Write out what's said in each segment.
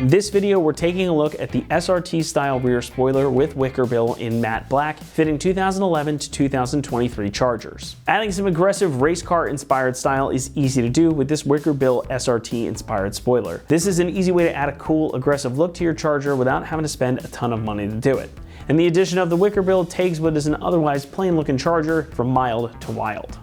In this video, we're taking a look at the SRT Style Rear Spoiler with Wicker Bill in matte black, fitting 2011 to 2023 Chargers. Adding some aggressive race car inspired style is easy to do with this Wicker Bill SRT inspired spoiler. This is an easy way to add a cool, aggressive look to your Charger without having to spend a ton of money to do it. And the addition of the Wicker Bill takes what is an otherwise plain looking Charger from mild to wild.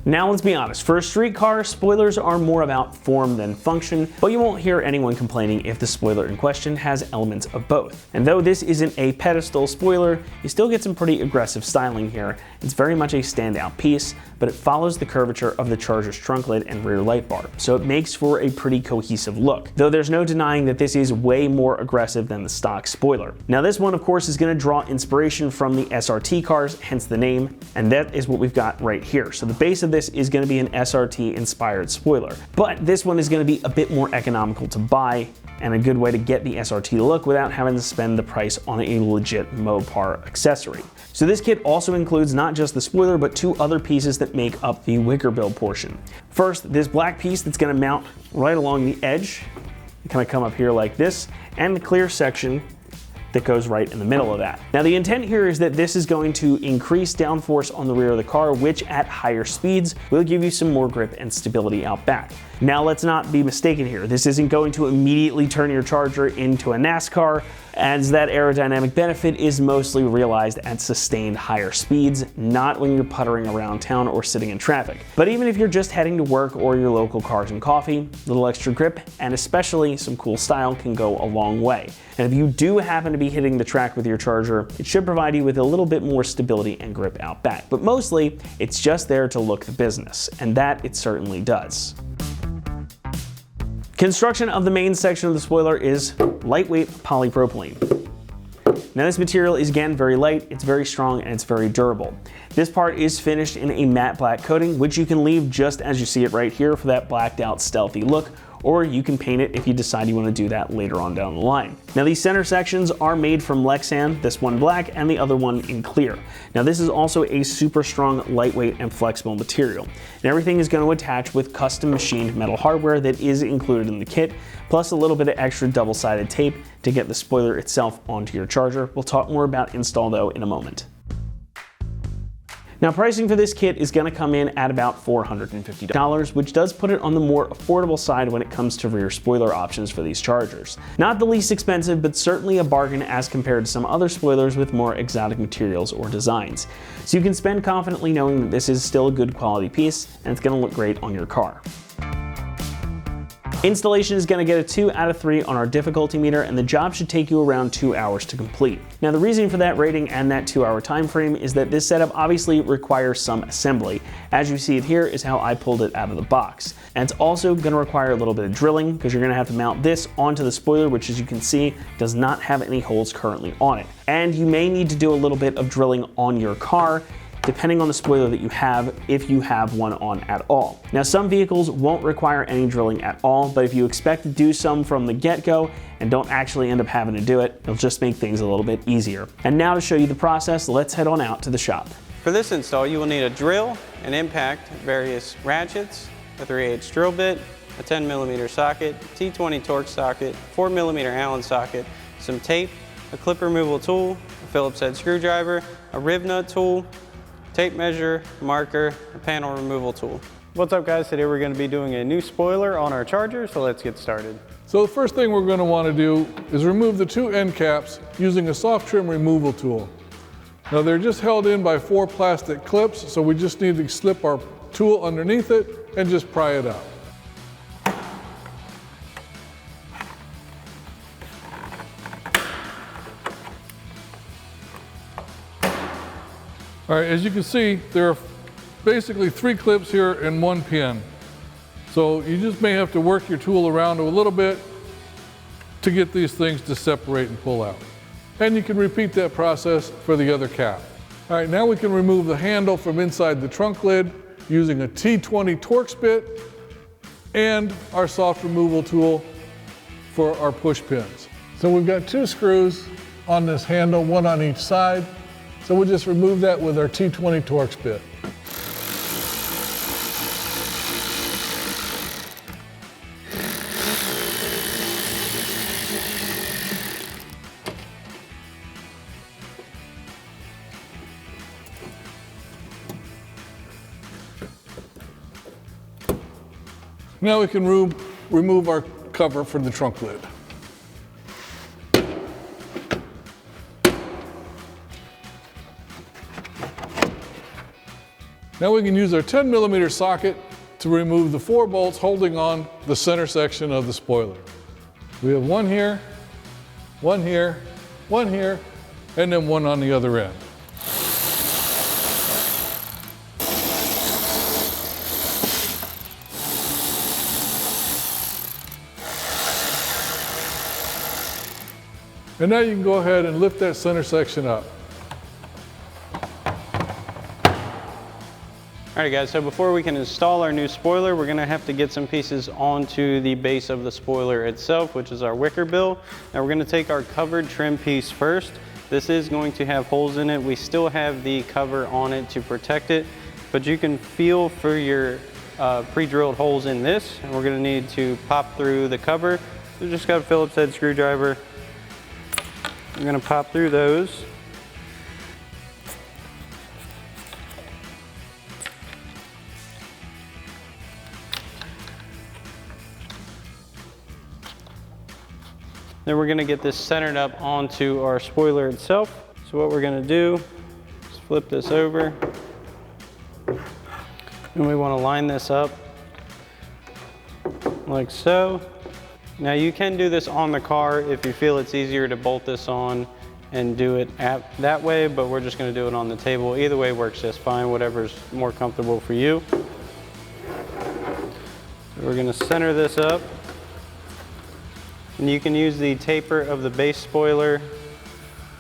Now let's be honest, for a street car, spoilers are more about form than function, but you won't hear anyone complaining if the spoiler in question has elements of both. And though this isn't a pedestal spoiler, you still get some pretty aggressive styling here. It's very much a standout piece, but it follows the curvature of the Charger's trunk lid and rear light bar, so it makes for a pretty cohesive look. Though there's no denying that this is way more aggressive than the stock spoiler. Now this one of course is going to draw inspiration from the SRT cars, hence the name, and that is what we've got right here. So the base of this is going to be an SRT inspired spoiler, but this one is going to be a bit more economical to buy and a good way to get the SRT look without having to spend the price on a legit Mopar accessory. So this kit also includes not just the spoiler, but two other pieces that make up the Wicker Bill portion. First, this black piece that's going to mount right along the edge, kind of come up here like this, and the clear section that goes right in the middle of that. Now the intent here is that this is going to increase downforce on the rear of the car, which at higher speeds will give you some more grip and stability out back. Now let's not be mistaken here. This isn't going to immediately turn your Charger into a NASCAR, as that aerodynamic benefit is mostly realized at sustained higher speeds, not when you're puttering around town or sitting in traffic. But even if you're just heading to work or your local Cars and Coffee, a little extra grip and especially some cool style can go a long way. And if you do happen to be hitting the track with your Charger, it should provide you with a little bit more stability and grip out back. But mostly, it's just there to look the business, and that it certainly does. Construction of the main section of the spoiler is lightweight polypropylene. Now this material is again very light, it's very strong, and it's very durable. This part is finished in a matte black coating, which you can leave just as you see it right here for that blacked out stealthy look, or you can paint it if you decide you want to do that later on down the line. Now these center sections are made from Lexan, this one black and the other one in clear. Now this is also a super strong, lightweight and flexible material. And everything is going to attach with custom machined metal hardware that is included in the kit, plus a little bit of extra double-sided tape to get the spoiler itself onto your Charger. We'll talk more about install though in a moment. Now pricing for this kit is going to come in at about $450, which does put it on the more affordable side when it comes to rear spoiler options for these Chargers. Not the least expensive, but certainly a bargain as compared to some other spoilers with more exotic materials or designs. So you can spend confidently knowing that this is still a good quality piece and it's going to look great on your car. Installation is going to get a 2 out of 3 on our difficulty meter, and the job should take you around 2 hours to complete. Now the reason for that rating and that 2-hour time frame is that this setup obviously requires some assembly. As you see it here is how I pulled it out of the box. And it's also going to require a little bit of drilling because you're going to have to mount this onto the spoiler, which as you can see does not have any holes currently on it. And you may need to do a little bit of drilling on your car, depending on the spoiler that you have, if you have one on at all. Now some vehicles won't require any drilling at all, but if you expect to do some from the get-go and don't actually end up having to do it, it'll just make things a little bit easier. And now to show you the process, let's head on out to the shop. For this install, you will need a drill, an impact, various ratchets, a 3/8 drill bit, a 10mm socket, T20 Torx socket, 4mm Allen socket, some tape, a clip removal tool, a Phillips head screwdriver, a rib nut tool, tape measure, marker, a panel removal tool. What's up guys, today we're going to be doing a new spoiler on our Charger, so let's get started. So the first thing we're going to want to do is remove the 2 end caps using a soft trim removal tool. Now they're just held in by 4 plastic clips, so we just need to slip our tool underneath it and just pry it out. All right, as you can see, there are basically 3 clips here and 1 pin. So you just may have to work your tool around a little bit to get these things to separate and pull out. And you can repeat that process for the other cap. All right, now we can remove the handle from inside the trunk lid using a T20 Torx bit and our soft removal tool for our push pins. So we've got 2 screws on this handle, 1 on each side. So we'll just remove that with our T20 Torx bit. Now we can remove our cover for the trunk lid. Now we can use our 10mm socket to remove the 4 bolts holding on the center section of the spoiler. We have one here, one here, one here, and then one on the other end. And now you can go ahead and lift that center section up. All right guys, so before we can install our new spoiler, we're gonna have to get some pieces onto the base of the spoiler itself, which is our wicker bill. Now we're gonna take our covered trim piece first. This is going to have holes in it. We still have the cover on it to protect it, but you can feel for your pre-drilled holes in this, and we're gonna need to pop through the cover. So just got a Phillips head screwdriver. I'm gonna pop through those. Then we're gonna get this centered up onto our spoiler itself. So what we're gonna do is flip this over. And we wanna line this up like so. Now you can do this on the car if you feel it's easier to bolt this on and do it that way, but we're just gonna do it on the table. Either way works just fine, whatever's more comfortable for you. So we're gonna center this up. And you can use the taper of the base spoiler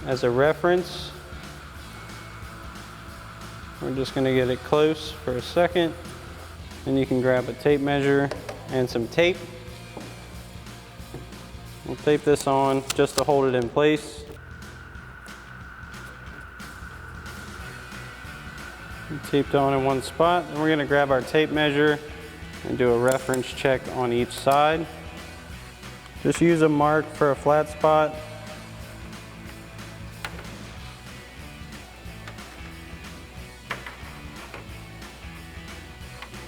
as a reference. We're just gonna get it close for a second. And you can grab a tape measure and some tape. We'll tape this on just to hold it in place. Taped on in one spot. And we're gonna grab our tape measure and do a reference check on each side. Just use a mark for a flat spot.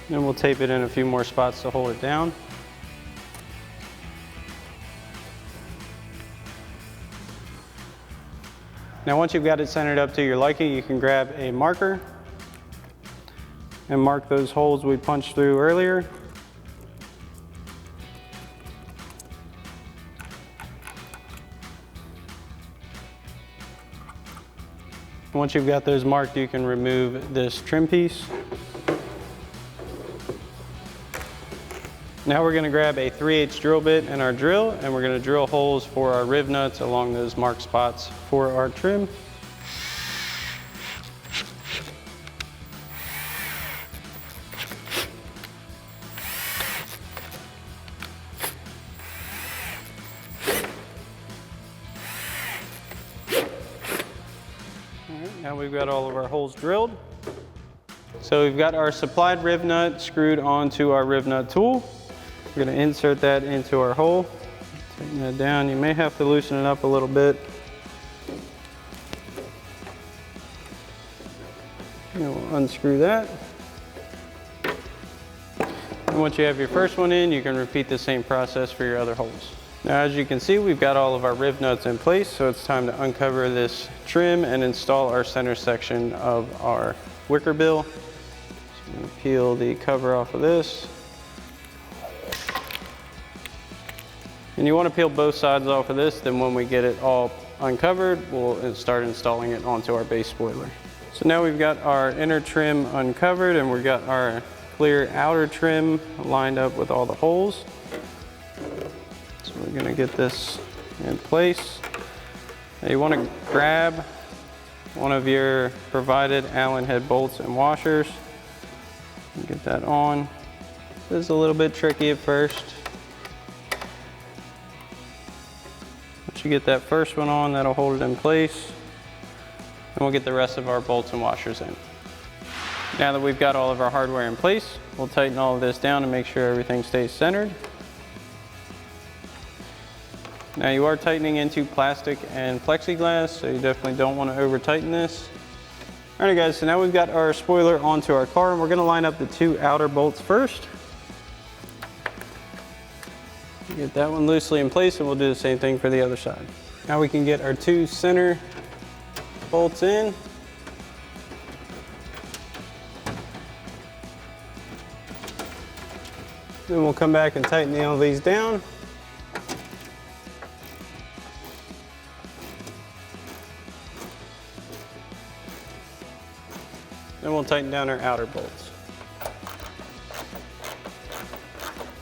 Then we'll tape it in a few more spots to hold it down. Now once you've got it centered up to your liking, you can grab a marker and mark those holes we punched through earlier. Once you've got those marked, you can remove this trim piece. Now we're gonna grab a 3/8 drill bit and our drill, and we're gonna drill holes for our riv nuts along those marked spots for our trim. Now we've got all of our holes drilled. So we've got our supplied riv nut screwed onto our riv nut tool. We're going to insert that into our hole. Tighten that down. You may have to loosen it up a little bit. And we'll unscrew that. And once you have your first one in, you can repeat the same process for your other holes. Now as you can see, we've got all of our riv nuts in place, so it's time to uncover this trim and install our center section of our wicker bill. So I'm going to peel the cover off of this. And you want to peel both sides off of this, then when we get it all uncovered, we'll start installing it onto our base spoiler. So now we've got our inner trim uncovered and we've got our clear outer trim lined up with all the holes. So we're going to get this in place. Now you want to grab one of your provided Allen head bolts and washers and get that on. This is a little bit tricky at first. Once you get that first one on, that'll hold it in place. And we'll get the rest of our bolts and washers in. Now that we've got all of our hardware in place, we'll tighten all of this down and make sure everything stays centered. Now you are tightening into plastic and plexiglass, so you definitely don't want to over tighten this. All right guys, so now we've got our spoiler onto our car and we're going to line up the two outer bolts first. Get that one loosely in place, and we'll do the same thing for the other side. Now we can get our 2 center bolts in. Then we'll come back and tighten all these down. Then we'll tighten down our outer bolts.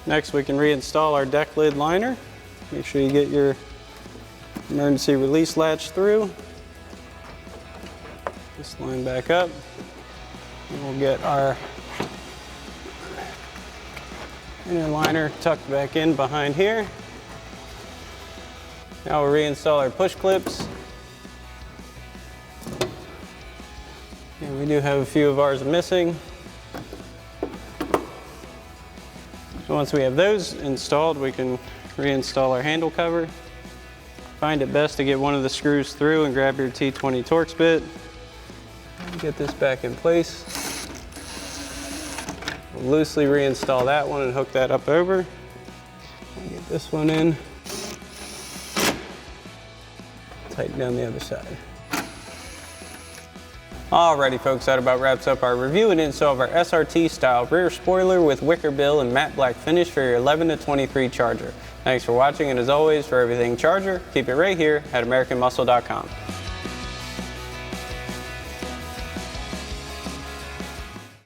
Next, we can reinstall our deck lid liner. Make sure you get your emergency release latch through. Just line back up. And we'll get our inner liner tucked back in behind here. Now we'll reinstall our push clips. And we do have a few of ours missing. So once we have those installed, we can reinstall our handle cover. Find it best to get one of the screws through and grab your T20 Torx bit. Get this back in place. We'll loosely reinstall that one and hook that up over. Get this one in. Tighten down the other side. Alrighty folks, that about wraps up our review and install of our SRT Style Rear Spoiler with Wicker Bill and matte black finish for your 11 to 23 Charger. Thanks for watching, and as always, for everything Charger, keep it right here at AmericanMuscle.com.